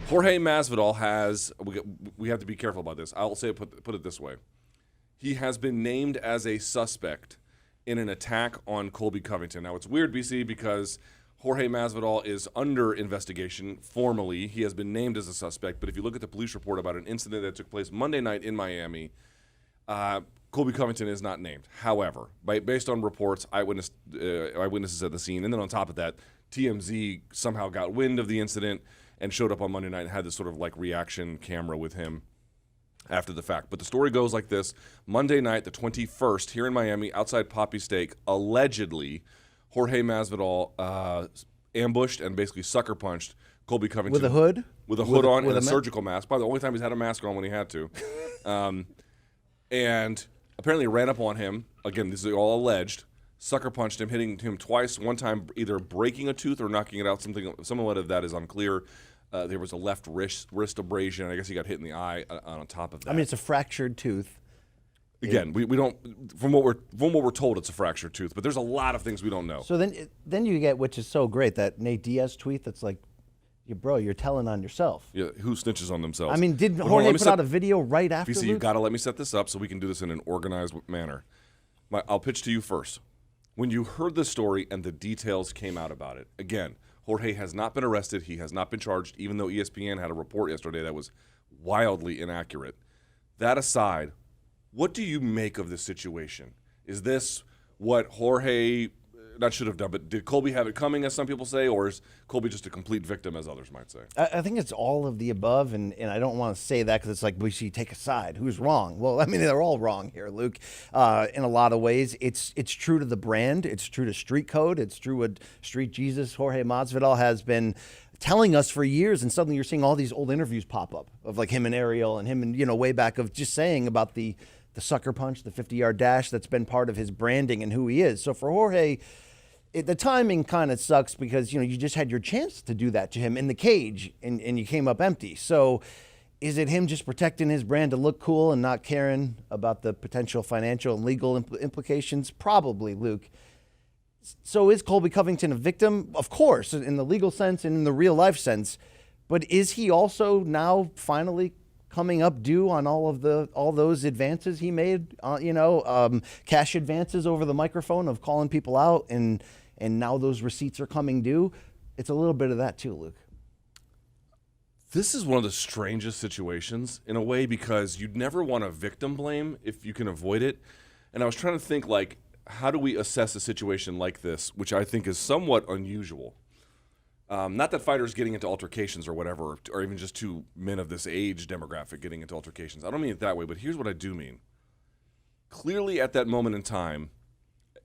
Jorge Masvidal has, we have to be careful about this. I'll say, put it this way. He has been named as a suspect in an attack on Colby Covington. Now, it's weird, BC, because Jorge Masvidal is under investigation formally. He has been named as a suspect, but if you look at the police report about an incident that took place Monday night in Miami, Colby Covington is not named. However, based on reports, eyewitnesses at the scene, and then on top of that, TMZ somehow got wind of the incident and showed up on Monday night and had this sort of like reaction camera with him after the fact. But the story goes like this. Monday night, the 21st, here in Miami, outside Poppy Steak, allegedly, Jorge Masvidal ambushed and basically sucker punched Colby Covington. With a hood? With a hood on and a surgical mask. Probably the only time he's had a mask on when he had to. And apparently ran up on him. Again, this is all alleged. Sucker punched him, hitting him twice. One time either breaking a tooth or knocking it out. Somewhat of that is unclear. There was a left wrist abrasion. I guess he got hit in the eye on top of that. I mean, it's a fractured tooth. Again, we don't. From what we're told, it's a fractured tooth. But there's a lot of things we don't know. So then you get, which is so great, that Nate Diaz tweet that's like, bro, you're telling on yourself. Yeah, who snitches on themselves? I mean, did Jorge put out a video right after? BC, you got to let me set this up so we can do this in an organized manner. I'll pitch to you first. When you heard the story and the details came out about it, again, Jorge has not been arrested. He has not been charged, even though ESPN had a report yesterday that was wildly inaccurate. That aside, what do you make of this situation? Is this what Jorge not should have done, but did Colby have it coming, as some people say, or is Colby just a complete victim, as others might say? I think it's all of the above, and I don't want to say that because it's like we should take a side. Who's wrong? Well, I mean, they're all wrong here, Luke. In a lot of ways, it's true to the brand. It's true to street code. It's true what Street Jesus Jorge Masvidal has been telling us for years, and suddenly you're seeing all these old interviews pop up of like him and Ariel and him and, way back of just saying about the sucker punch, the 50-yard dash that's been part of his branding and who he is. So for Jorge, the timing kind of sucks because, you just had your chance to do that to him in the cage and you came up empty. So is it him just protecting his brand to look cool and not caring about the potential financial and legal implications? Probably, Luke. So is Colby Covington a victim? Of course, in the legal sense and in the real life sense. But is he also now finally coming up due on all those advances he made, cash advances over the microphone of calling people out, and now those receipts are coming due? It's a little bit of that too, Luke. This is one of the strangest situations in a way because you'd never want to victim blame if you can avoid it. And I was trying to think, like, how do we assess a situation like this, which I think is somewhat unusual? Not that fighters getting into altercations or whatever, or even just two men of this age demographic getting into altercations. I don't mean it that way, but here's what I do mean. Clearly at that moment in time,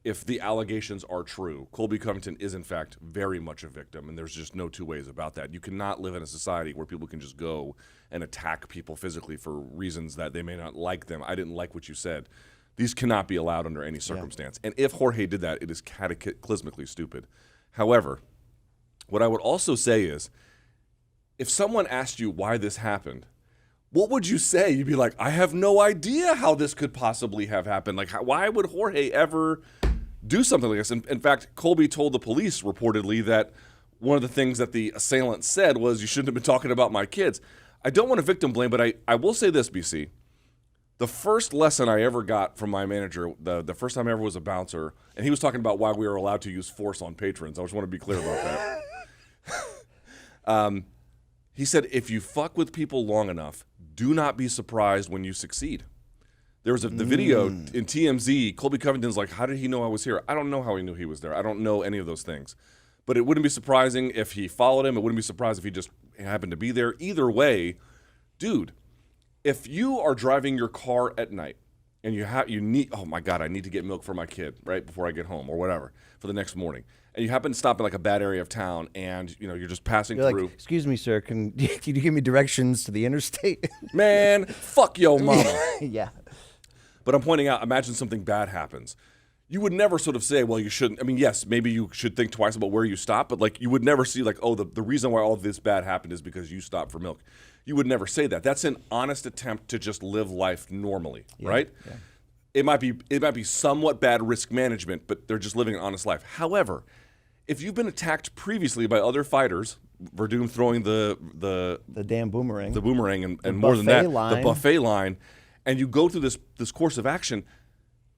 if the allegations are true, Colby Covington is in fact very much a victim, and there's just no two ways about that. You cannot live in a society where people can just go and attack people physically for reasons that they may not like them. I didn't like what you said. These cannot be allowed under any circumstance. Yeah. And if Jorge did that, it is cataclysmically stupid. However, what I would also say is, if someone asked you why this happened, what would you say? You'd be like, I have no idea how this could possibly have happened. Like, why would Jorge ever do something like this? In fact, Colby told the police reportedly that one of the things that the assailant said was, you shouldn't have been talking about my kids. I don't want to victim blame, but I will say this, BC. The first lesson I ever got from my manager, the first time I ever was a bouncer, and he was talking about why we were allowed to use force on patrons. I just want to be clear about that. He said, if you fuck with people long enough, do not be surprised when you succeed. There was the video in TMZ. Colby Covington's like, how did he know I was here? I don't know how he knew he was there. I don't know any of those things. But it wouldn't be surprising if he followed him. It wouldn't be surprised if he just happened to be there. Either way, dude, if you are driving your car at night and you need, oh my God, I need to get milk for my kid right before I get home or whatever for the next morning, and you happen to stop in like a bad area of town, and you're just passing through. Like, excuse me, sir, can you give me directions to the interstate? Man, fuck yo mama. Yeah. But I'm pointing out, imagine something bad happens. You would never sort of say, well, you shouldn't. I mean, yes, maybe you should think twice about where you stop, but like you would never see like, oh, the reason why all this bad happened is because you stopped for milk. You would never say that. That's an honest attempt to just live life normally, right? Yeah. It might be somewhat bad risk management, but they're just living an honest life. However, if you've been attacked previously by other fighters, Verdum throwing the damn boomerang. the boomerang, and more than buffet that, line. the buffet line, and you go through this course of action.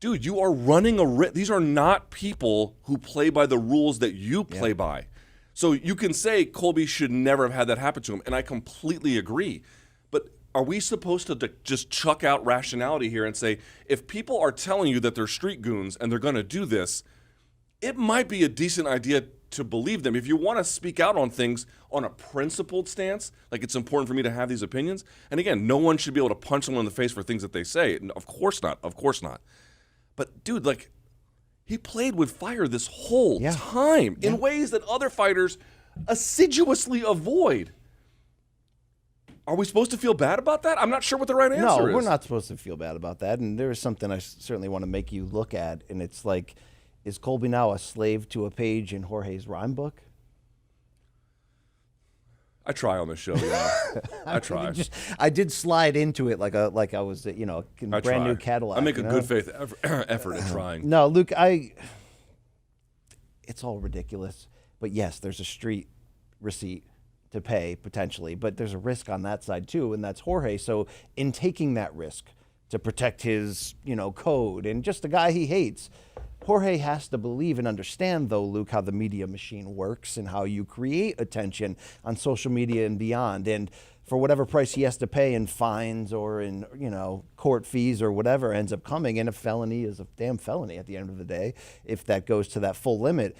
Dude, you are running these are not people who play by the rules that you play by. So you can say Colby should never have had that happen to him, and I completely agree. But are we supposed to just chuck out rationality here and say, if people are telling you that they're street goons and they're going to do this, it might be a decent idea to believe them. If you want to speak out on things on a principled stance, like it's important for me to have these opinions, and again, no one should be able to punch someone in the face for things that they say. Of course not. Of course not. But, dude, like, he played with fire this whole time in ways that other fighters assiduously avoid. Are we supposed to feel bad about that? I'm not sure what the right answer is. No, we're not supposed to feel bad about that. And there is something I certainly want to make you look at, and it's like, is Colby now a slave to a page in Jorge's rhyme book? I try on this show, yeah. I try. I did slide into it like I was, a brand new Cadillac. I make a good faith effort at trying. No, Luke, it's all ridiculous. But yes, there's a street receipt to pay potentially, but there's a risk on that side too, and that's Jorge. So in taking that risk to protect his, code and just the guy he hates, Jorge has to believe and understand, though, Luke, how the media machine works and how you create attention on social media and beyond. And for whatever price he has to pay in fines or in, court fees or whatever ends up coming, and a felony is a damn felony at the end of the day, if that goes to that full limit,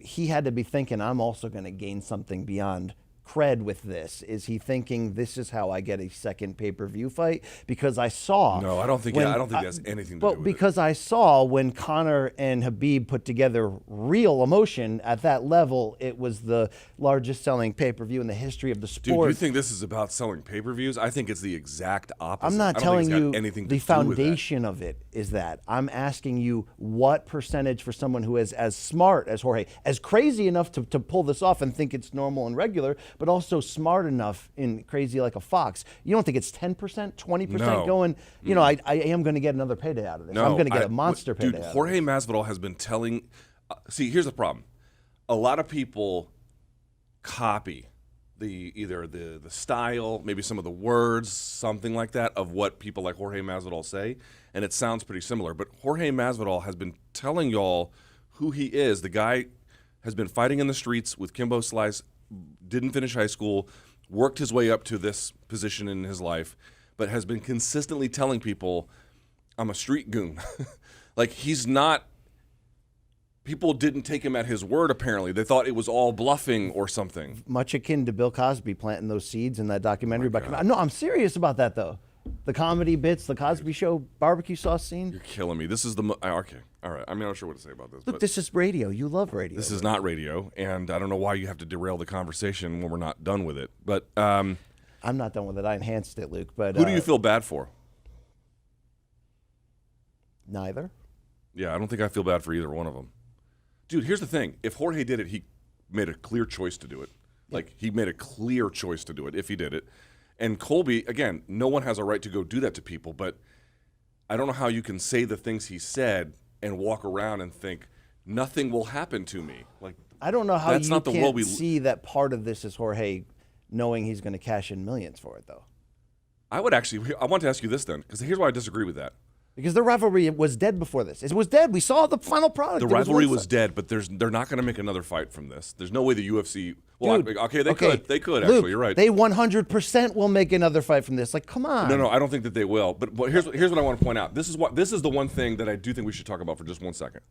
he had to be thinking, I'm also going to gain something beyond cred with this. Is he thinking this is how I get a second pay-per-view fight? Because I saw. No, I don't think. I don't think it has anything to do with because I saw when Conor and Khabib put together real emotion at that level, it was the largest selling pay-per-view in the history of the sport. Dude, you think this is about selling pay-per-views? I think it's the exact opposite. I'm not telling you anything the foundation of it is that. I'm asking you what percentage for someone who is as smart as Jorge, as crazy enough to pull this off and think it's normal and regular, but also smart enough and crazy like a fox. You don't think it's 10%, 20% going, I am going to get another payday out of this. No, I'm going to get a monster payday dude, out of Jorge this. Masvidal has been telling see, here's the problem. A lot of people copy either the style, maybe some of the words, something like that, of what people like Jorge Masvidal say, and it sounds pretty similar. But Jorge Masvidal has been telling y'all who he is. The guy has been fighting in the streets with Kimbo Slice, didn't finish high school, worked his way up to this position in his life, but has been consistently telling people, I'm a street goon. Like, he's not. People didn't take him at his word, apparently. They thought it was all bluffing or something. Much akin to Bill Cosby planting those seeds in that documentary. No, I'm serious about that, though. The comedy bits, the Cosby Show barbecue sauce scene. You're killing me. This is the okay. All right. I'm not sure what to say about this. Look, this is radio. You love radio. This is not radio, and I don't know why you have to derail the conversation when we're not done with it. But I'm not done with it. I enhanced it, Luke. But who do you feel bad for? Neither. Yeah, I don't think I feel bad for either one of them. Dude, here's the thing. If Jorge did it, he made a clear choice to do it. Like, he made a clear choice to do it if he did it. And Colby, again, no one has a right to go do that to people, but I don't know how you can say the things he said and walk around and think nothing will happen to me. Like, I don't know how that's you not the can't world we see that part of this is Jorge knowing he's going to cash in millions for it, though. I want to ask you this then, because here's why I disagree with that. Because the rivalry was dead before this. It was dead. We saw the final product. The rivalry was dead, but they're not going to make another fight from this. There's no way the UFC. Well, Dude, okay, they could. They could, Luke, actually. You're right. They 100% will make another fight from this. Like, come on. No, I don't think that they will. But here's what I want to point out. This is the one thing that I do think we should talk about for just 1 second.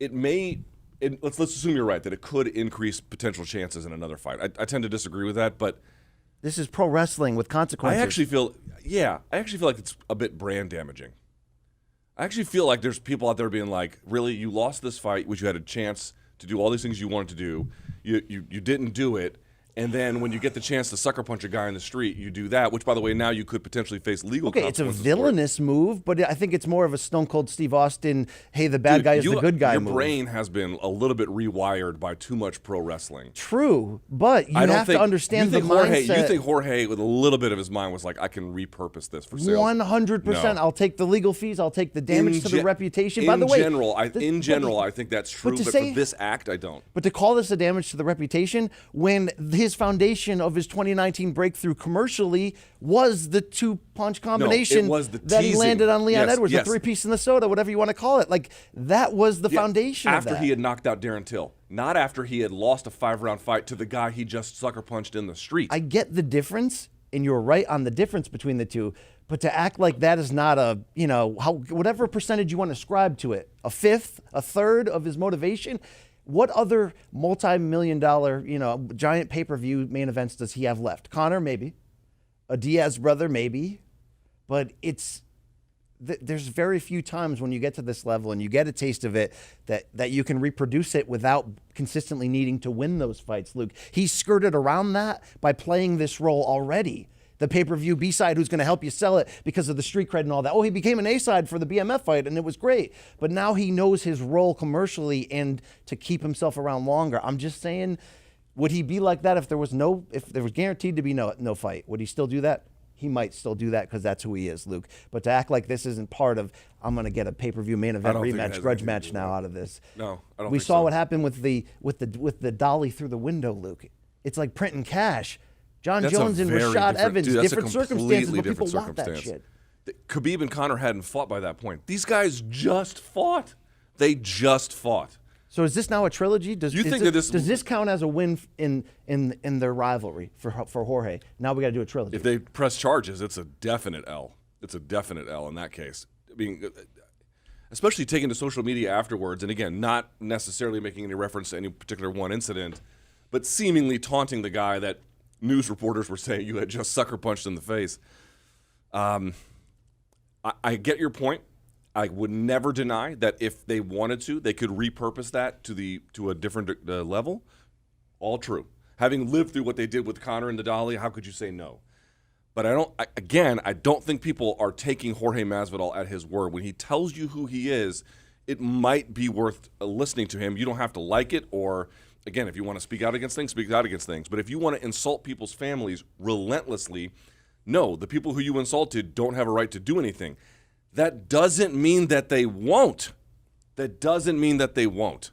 Let's assume you're right that it could increase potential chances in another fight. I tend to disagree with that, but this is pro wrestling with consequences. I actually feel like it's a bit brand damaging. I actually feel like there's people out there being like, really, you lost this fight, which you had a chance to do all these things you wanted to do. You didn't do it, And then when you get the chance to sucker punch a guy in the street, you do that, which, by the way, now you could potentially face legal consequences. Okay, it's a villainous move, but I think it's more of a Stone Cold Steve Austin, hey, the bad guy is the good guy your move. Your brain has been a little bit rewired by too much pro wrestling. True, but you have to understand the mindset. You think Jorge, with a little bit of his mind, was like, I can repurpose this for sale? 100%. No. I'll take the legal fees. I'll take the damage to the reputation. By the way, in general, I think that's true, but for this act, I don't. But to call this a damage to the reputation, when his foundation of his 2019 breakthrough commercially was the 2-punch combination that he landed on Leon Edwards, the 3-piece in the soda, whatever you want to call it. Like, that was the foundation of that. After he had knocked out Darren Till, not after he had lost a 5-round fight to the guy he just sucker punched in the street. I get the difference, and you're right on the difference between the two. But to act like that is not a, whatever percentage you want to ascribe to it, a fifth, a third of his motivation. What other multi-million-dollar, giant pay-per-view main events does he have left? Conor, maybe. A Diaz brother, maybe. But there's very few times when you get to this level and you get a taste of it that you can reproduce it without consistently needing to win those fights, Luke. He skirted around that by playing this role already. The pay-per-view B-side who's going to help you sell it because of the street cred and all that. Oh, he became an A-side for the BMF fight, and it was great. But now he knows his role commercially and to keep himself around longer. I'm just saying, would he be like that if there was guaranteed to be no fight? Would he still do that? He might still do that because that's who he is, Luke. But to act like this isn't part of, I'm going to get a pay-per-view main event rematch, grudge match now out of this. No, I don't. We saw what happened with the dolly through the window, Luke. It's like printing cash. John Jones and Rashad Evans, different circumstances, but people want that shit. Khabib and Conor hadn't fought by that point. These guys just fought. They just fought. So is this now a trilogy? Does this count as a win in their rivalry for Jorge? Now we got to do a trilogy. If they press charges, it's a definite L. It's a definite L in that case. I mean, especially taking to social media afterwards, and again, not necessarily making any reference to any particular one incident, but seemingly taunting the guy that news reporters were saying you had just sucker punched in the face. I get your point. I would never deny that if they wanted to, they could repurpose that to a different level. All true. Having lived through what they did with Conor and the Dolly, how could you say no? But I don't think people are taking Jorge Masvidal at his word. When he tells you who he is, it might be worth listening to him. You don't have to like it, or again, if you want to speak out against things, speak out against things. But if you want to insult people's families relentlessly, no, the people who you insulted don't have a right to do anything. That doesn't mean that they won't. That doesn't mean that they won't.